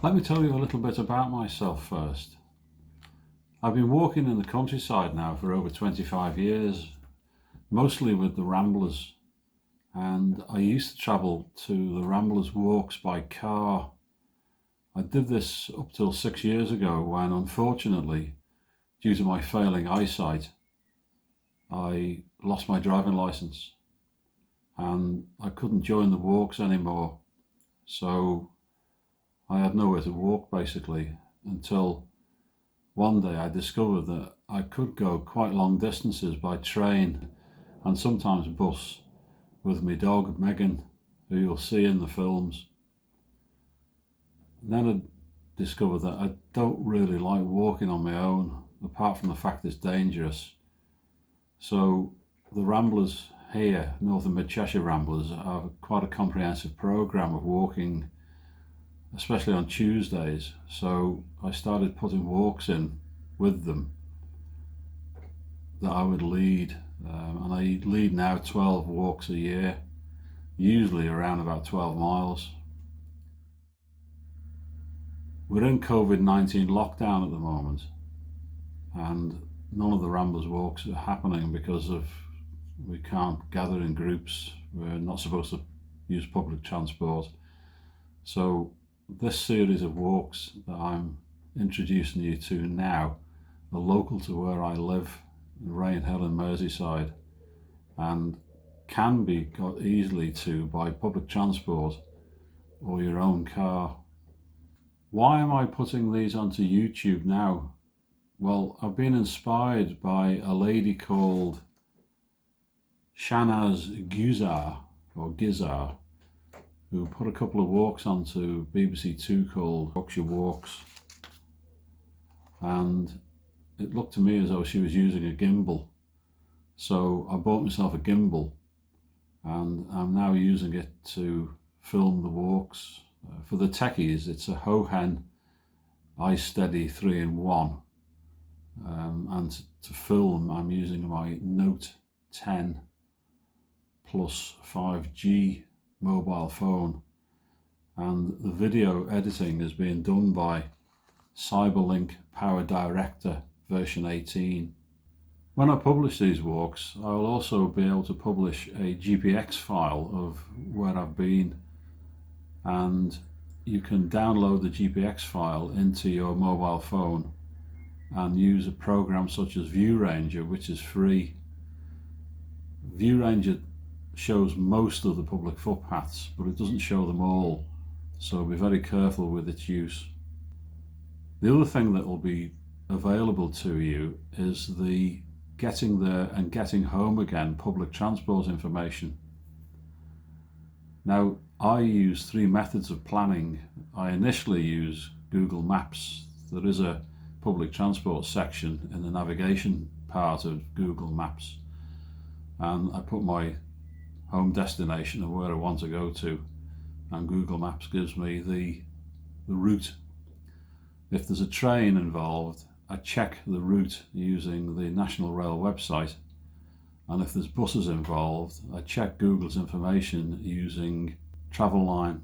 Let me tell you a little bit about myself first. I've been walking in the countryside now for over 25 years, mostly with the Ramblers, and I used to travel to the Ramblers walks by car. I did this up till 6 years ago when, unfortunately, due to my failing eyesight, I lost my driving license and I couldn't join the walks anymore. So I had nowhere to walk basically until one day I discovered that I could go quite long distances by train and sometimes bus with my dog Megan, who you'll see in the films. And then I discovered that I don't really like walking on my own, apart from the fact it's dangerous. So the Ramblers here, North and Mid Cheshire Ramblers, have quite a comprehensive programme of walking, especially on Tuesdays. So I started putting walks in with them that I would lead, and I lead now 12 walks a year, usually around about 12 miles. We're in COVID-19 lockdown at the moment, and none of the Ramblers walks are happening because we can't gather in groups. We're not supposed to use public transport. So this series of walks that I'm introducing you to now are local to where I live in Rainhill in Merseyside, and can be got easily to by public transport or your own car. Why am I putting these onto YouTube now? Well, I've been inspired by a lady called Shanaz Gizar, who put a couple of walks onto BBC Two called Yorkshire Walks, and it looked to me as though she was using a gimbal. So I bought myself a gimbal and I'm now using it to film the walks. For the techies, it's a Hohen iSteady 3-in-1, and to film I'm using my Note 10 Plus 5G mobile phone, and the video editing is being done by CyberLink PowerDirector version 18. When I publish these walks, I'll also be able to publish a GPX file of where I've been, and you can download the GPX file into your mobile phone and use a program such as ViewRanger, which is free. ViewRanger shows most of the public footpaths, but it doesn't show them all, so be very careful with its use. The other thing that will be available to you is the getting there and getting home again public transport information. Now, I use three methods of planning. I initially use Google Maps. There is a public transport section in the navigation part of Google Maps, and I put my home destination of where I want to go to, and Google Maps gives me the route. If there's a train involved, I check the route using the National Rail website, and if there's buses involved, I check Google's information using Travelline.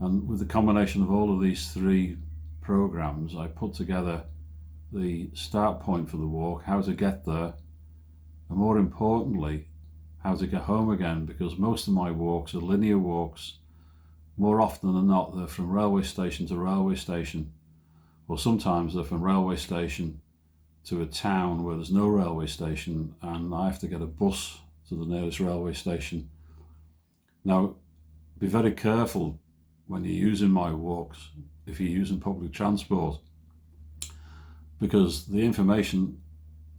And with the combination of all of these three programs, I put together the start point for the walk, how to get there, and more importantly, how to get home again, because most of my walks are linear walks. More often than not, they're from railway station to railway station, or sometimes they're from railway station to a town where there's no railway station and I have to get a bus to the nearest railway station. Now, be very careful when you're using my walks if you're using public transport, because the information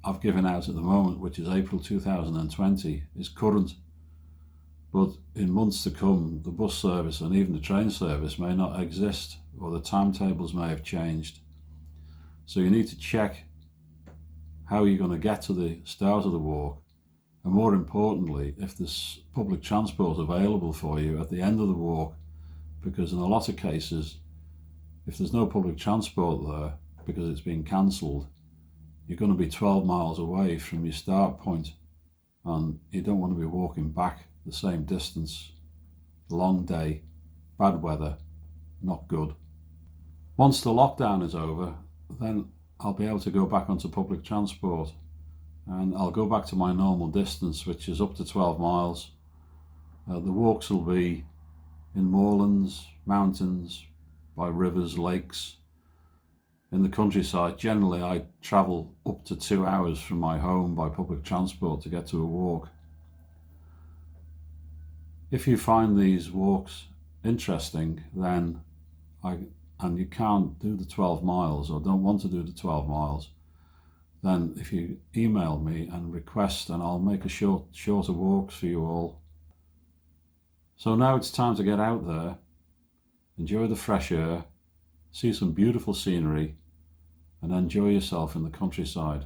I've given out at the moment, which is April 2020, is current, but in months to come the bus service and even the train service may not exist, or the timetables may have changed. So you need to check how you're going to get to the start of the walk, and more importantly, if there's public transport available for you at the end of the walk, because in a lot of cases, if there's no public transport there because it's been cancelled, you're going to be 12 miles away from your start point, and you don't want to be walking back the same distance. Long day, bad weather, not good. Once the lockdown is over, then I'll be able to go back onto public transport, and I'll go back to my normal distance, which is up to 12 miles. The walks will be in moorlands, mountains, by rivers, lakes, in the countryside. Generally, I travel up to 2 hours from my home by public transport to get to a walk. If you find these walks interesting, then and you can't do the 12 miles or don't want to do the 12 miles, then if you email me and request, and I'll make a shorter walks for you all. So now it's time to get out there, enjoy the fresh air, see some beautiful scenery, and enjoy yourself in the countryside.